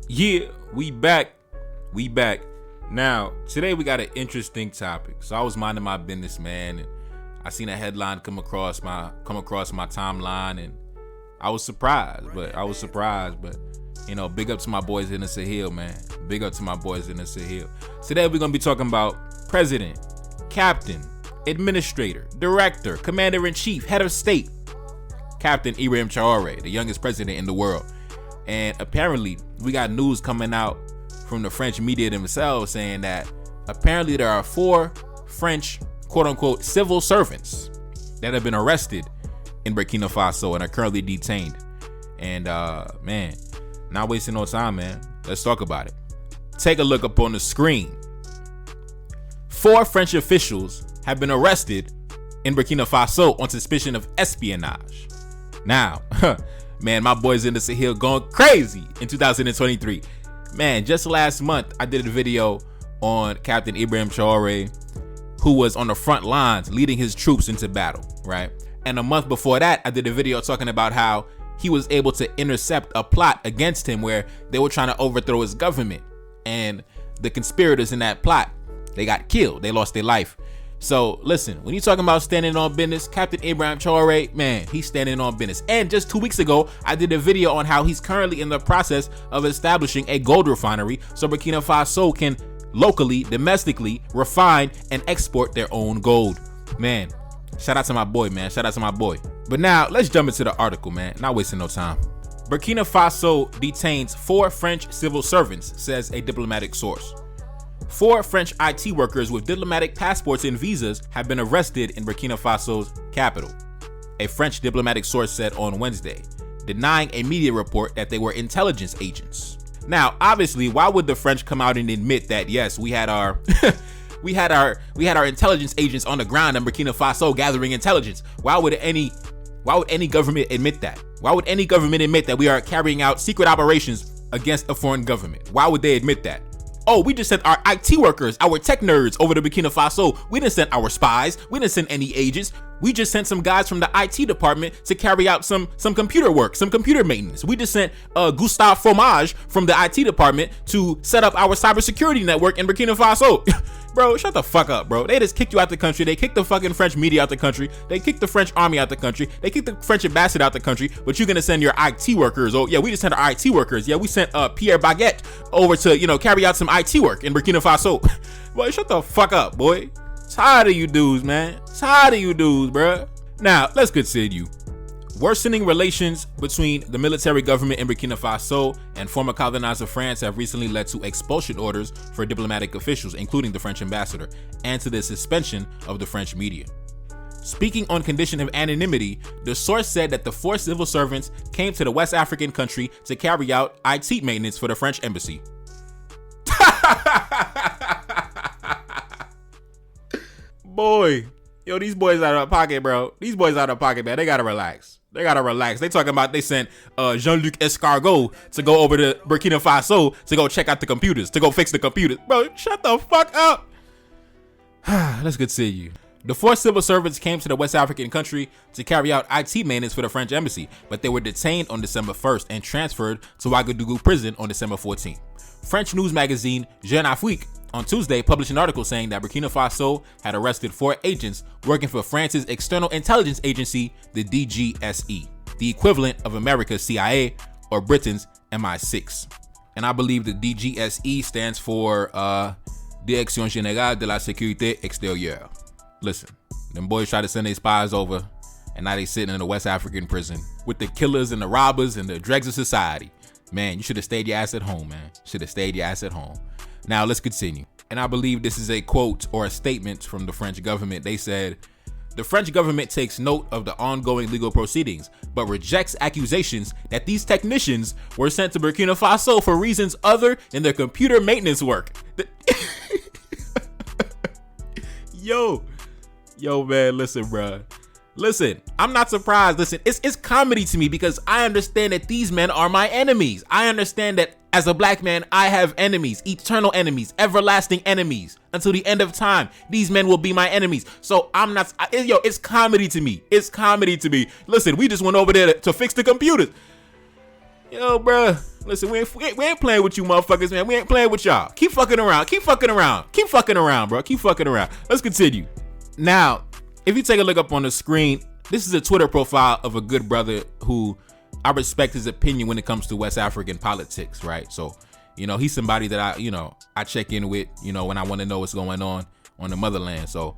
Yeah, we back. We back. Now, today we got an interesting topic. So I was minding my business, man, and I seen a headline come across my timeline, and I was surprised, but you know, big up to my boys in the Sahel, man. Big up to my boys in the Sahel. Today we're gonna be talking about president, captain, administrator, director, commander-in-chief, head of state, Captain Ibrahim Traoré, the youngest president in the world. And apparently, we got news coming out from the French media themselves saying that apparently there are 4 French, quote-unquote, civil servants that have been arrested in Burkina Faso and are currently detained. And, man, not wasting no time, man. Let's talk about it. Take a look up on the screen. 4 French officials have been arrested in Burkina Faso on suspicion of espionage. Now, man, my boys in the Sahel going crazy in 2023. Man, just last month, I did a video on Captain Ibrahim Traoré, who was on the front lines leading his troops into battle, right? And a month before that, I did a video talking about how he was able to intercept a plot against him where they were trying to overthrow his government. And the conspirators in that plot, they got killed. They lost their life. So listen, when you're talking about standing on business, Captain Ibrahim Traoré, man, he's standing on business. And just 2 weeks ago, I did a video on how he's currently in the process of establishing a gold refinery so Burkina Faso can locally, domestically refine and export their own gold. Man, shout out to my boy, man. Shout out to my boy. But now let's jump into the article, man. Not wasting no time. Burkina Faso detains 4 French civil servants, says a diplomatic source. 4 French IT workers with diplomatic passports and visas have been arrested in Burkina Faso's capital, a French diplomatic source said on Wednesday, denying a media report that they were intelligence agents. Now, obviously, why would the French come out and admit that, yes, we had our we had our intelligence agents on the ground in Burkina Faso gathering intelligence? Why would any government admit that? Why would any government admit that we are carrying out secret operations against a foreign government? Why would they admit that? Oh, we just sent our IT workers, our tech nerds over to Burkina Faso. We didn't send our spies. We didn't send any agents. We just sent some guys from the IT department to carry out some computer work, some computer maintenance. We just sent Gustave Fromage from the IT department to set up our cybersecurity network in Burkina Faso. Bro, shut the fuck up, bro. They just kicked you out the country. They kicked the fucking French media out the country. They kicked the French army out the country. They kicked the French ambassador out the country. But you're gonna send your IT workers. Oh yeah, we just sent our IT workers. Yeah, we sent Pierre Baguette over to, you know, carry out some IT work in Burkina Faso. Boy, shut the fuck up, boy. Tired of you dudes, man. Tired of you dudes, bruh. Now, let's continue. Worsening relations between the military government in Burkina Faso and former colonizer France have recently led to expulsion orders for diplomatic officials, including the French ambassador, and to the suspension of the French media. Speaking on condition of anonymity, the source said that the 4 civil servants came to the West African country to carry out IT maintenance for the French embassy. Boy, yo, these boys out of pocket, bro. These boys out of pocket, man. They gotta relax. They talking about they sent Jean-Luc Escargot to go over to Burkina Faso to go check out the computers, to go fix the computers. Bro, shut the fuck up. Let's continue. The 4 civil servants came to the West African country to carry out IT maintenance for the French embassy, but they were detained on December 1st and transferred to Ouagadougou prison on December 14th. French news magazine Jeune Afrique on Tuesday published an article saying that Burkina Faso had arrested 4 agents working for France's external intelligence agency, the DGSE, the equivalent of America's CIA or Britain's MI6. And I believe the DGSE stands for Direction Générale de la Sécurité Extérieure. Listen, them boys try to send their spies over, and now they sitting in a West African prison with the killers and the robbers and the dregs of society. Man, you should have stayed your ass at home, man. Should have stayed your ass at home. Now let's continue. And I believe this is a quote or a statement from the French government. They said, the French government takes note of the ongoing legal proceedings, but rejects accusations that these technicians were sent to Burkina Faso for reasons other than their computer maintenance work. Yo, man, listen, bruh. Listen, I'm not surprised. Listen, it's comedy to me because I understand that these men are my enemies. I understand that as a black man, I have enemies, eternal enemies, everlasting enemies. Until the end of time, these men will be my enemies. So I'm not, it's comedy to me. It's comedy to me. Listen, we just went over there to fix the computers. Yo, bruh, Listen, we ain't playing with you motherfuckers, man. We ain't playing with y'all. Keep fucking around. Keep fucking around. Keep fucking around, bro. Keep fucking around. Let's continue. Now, if you take a look up on the screen, this is a Twitter profile of a good brother who I respect his opinion when it comes to West African politics, right? So, he's somebody that I check in with, when I want to know what's going on the motherland. So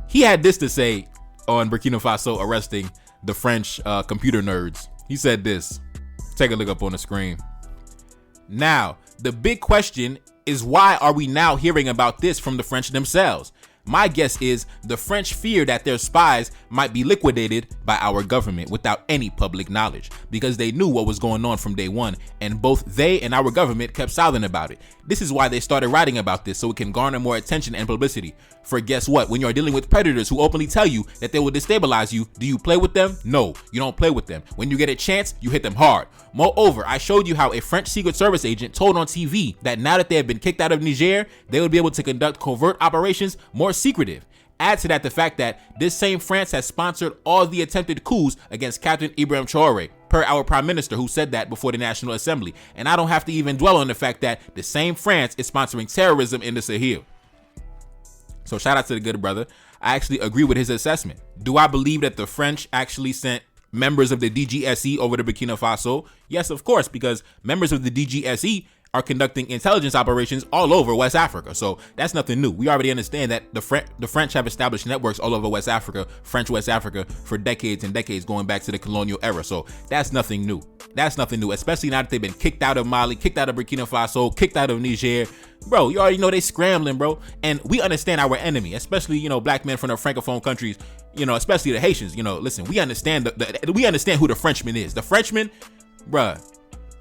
he had this to say on Burkina Faso arresting the French computer nerds. He said this. Take a look up on the screen. Now, the big question is, why are we now hearing about this from the French themselves? My guess is the French fear that their spies might be liquidated by our government without any public knowledge, because they knew what was going on from day one, and both they and our government kept silent about it. This is why they started writing about this, so it can garner more attention and publicity. For guess what? When you're dealing with predators who openly tell you that they will destabilize you, do you play with them? No, you don't play with them. When you get a chance, you hit them hard. Moreover, I showed you how a French Secret Service agent told on TV that now that they have been kicked out of Niger, they would be able to conduct covert operations more secretive. Add to that the fact that this same France has sponsored all the attempted coups against Captain Ibrahim Traoré, per our Prime Minister, who said that before the National Assembly. And I don't have to even dwell on the fact that the same France is sponsoring terrorism in the Sahel. So shout out to the good brother. I actually agree with his assessment. Do I believe that the French actually sent members of the DGSE over to Burkina Faso? Yes, of course, because members of the DGSE are conducting intelligence operations all over West Africa. So that's nothing new. We already understand that the French have established networks all over West Africa, French West Africa, for decades and decades, going back to the colonial era. So that's nothing new. That's nothing new, especially now that they've been kicked out of Mali, kicked out of Burkina Faso, kicked out of Niger. Bro, you already know they scrambling, bro. And we understand our enemy, especially, black men from the Francophone countries, especially the Haitians. Listen, we understand we understand who the Frenchman is. The Frenchman, bruh,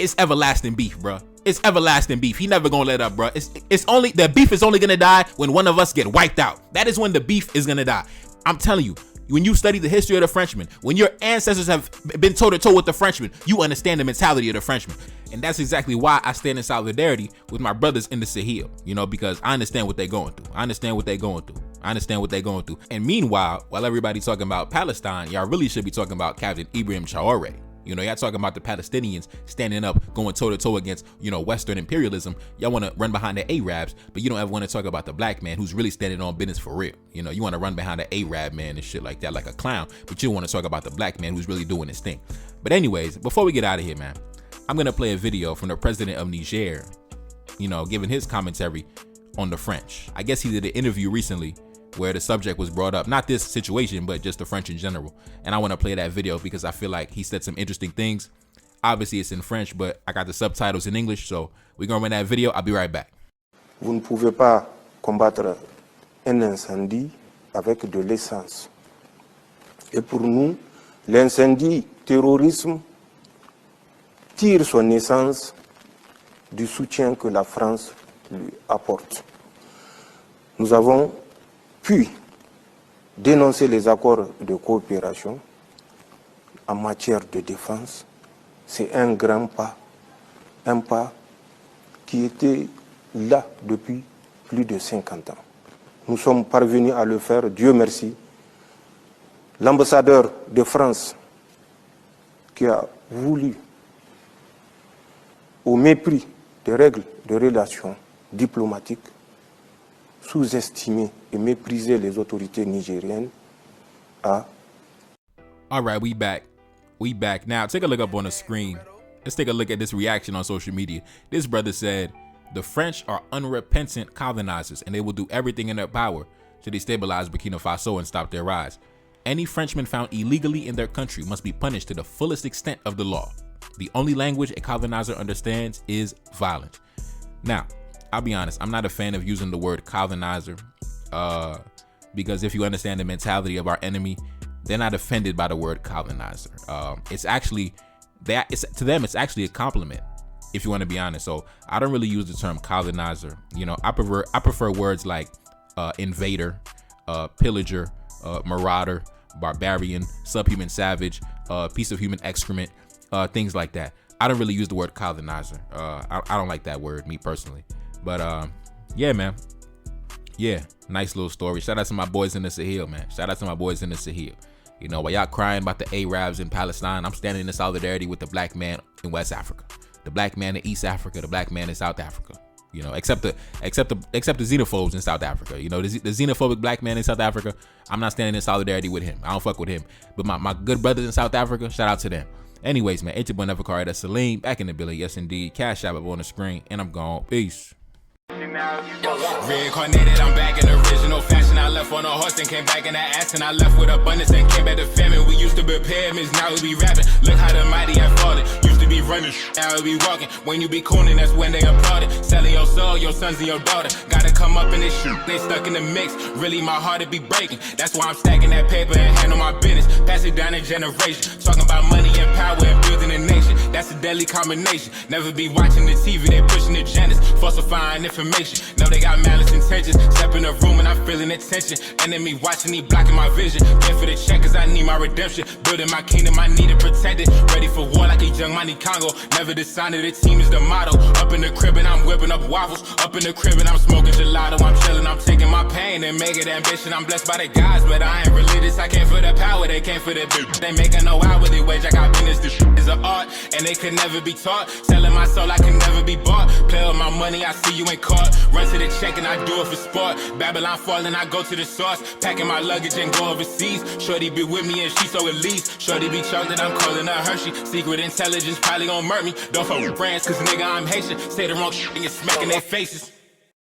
it's everlasting beef, bruh. It's everlasting beef. He never gonna let up, bro. It's only, the beef is only gonna die when one of us get wiped out. That is when the beef is gonna die. I'm telling you, when you study the history of the Frenchman, when your ancestors have been toe to toe with the Frenchman, you understand the mentality of the Frenchman. And that's exactly why I stand in solidarity with my brothers in the Sahel, because I understand what they're going through. I understand what they're going through. And meanwhile, while everybody's talking about Palestine, y'all really should be talking about Captain Ibrahim Traoré. Y'all talking about the Palestinians standing up, going toe to toe against, Western imperialism. Y'all want to run behind the Arabs, but you don't ever want to talk about the black man who's really standing on business for real. You want to run behind the Arab man and shit like that, like a clown, but you don't want to talk about the black man who's really doing his thing. But anyways, before we get out of here, man, I'm going to play a video from the president of Niger, giving his commentary on the French. I guess he did an interview recently where the subject was brought up, not this situation, but just the French in general. And I want to play that video because I feel like he said some interesting things. Obviously, it's in French, but I got the subtitles in English, so we're going to run that video. I'll be right back. Vous ne pouvez pas combattre un incendie avec de l'essence. Et pour nous, l'incendie terrorisme tire son essence du soutien que la France lui apporte. Nous avons puis dénoncer les accords de coopération en matière de défense. C'est un grand pas, un pas qui était là depuis plus de 50 ans. Nous sommes parvenus à le faire, Dieu merci. L'ambassadeur de France qui a voulu, au mépris des règles de relations diplomatiques, sous-estimer et mépriser les autorités nigériennes a... All right, we back. Now, take a look up on the screen. Let's take a look at this reaction on social media. This brother said, the French are unrepentant colonizers and they will do everything in their power to destabilize Burkina Faso and stop their rise. Any Frenchman found illegally in their country must be punished to the fullest extent of the law. The only language a colonizer understands is violence. Now, I'll be honest, I'm not a fan of using the word colonizer because if you understand the mentality of our enemy, they're not offended by the word colonizer. It's actually, to them, it's actually a compliment, if you want to be honest. So I don't really use the term colonizer. I prefer words like invader, pillager, marauder, barbarian, subhuman savage, piece of human excrement, things like that. I don't really use the word colonizer. I don't like that word, me personally. But yeah, man. Yeah, nice little story. Shout out to my boys in the Sahel, man. Shout out to my boys in the Sahel. While y'all crying about the Arabs in Palestine, I'm standing in solidarity with the black man in West Africa. the black man in East Africa, the black man in South Africa. You know, except the xenophobes in South Africa. You know, the xenophobic black man in South Africa, I'm not standing in solidarity with him. I don't fuck with him. But my good brothers in South Africa, shout out to them. Anyways, man, it's your boy Neferkari. That's Salim, back in the building. Yes, indeed. Cash App up on the screen, and I'm gone. Peace. Reincarnated, I'm back in original fashion. I left on a horse and came back in that ass, and I left with abundance and came back to famine. We used to be pyramids, now we be rapping. Look how the mighty have fallen. Used to be running, now we be walking. When you be cooning, that's when they applauded. Selling your soul, your sons and your daughter. Gotta come up in this shit, they stuck in the mix. Really, my heart it be breaking. That's why I'm stacking that paper and handle my business. Pass it down in generation. Talking about money and power and building a nation. That's a deadly combination. Never be watching the TV, they pushing agendas, falsifying information. Know they got malice intentions. Step in the room and I'm feeling the tension. Enemy watching, he blocking my vision. Came for the check cause I need my redemption. Building my kingdom, I need it protected. Ready for war like a young Money Congo. Never decided the team is the motto. Up in the crib and I'm whipping up waffles. Up in the crib and I'm smoking gelato. I'm chilling, I'm taking my pain and make it ambition. I'm blessed by the gods, but I ain't religious. I came for the power, they came for the bitch. They making no hourly wage, I got business. This shit is an art, and they could never be taught. Selling my soul, I can never be bought. Play with my money, I see you ain't caught. Run to the check and I do it for sport. Babylon falling, I go to the source. Packing my luggage and go overseas. Shorty be with me and she so elite. Shorty be chocolate, I'm calling her Hershey. Secret intelligence probably gon' murk me. Don't fuck with friends, cause nigga I'm Haitian. Say the wrong shit and you're smacking their faces.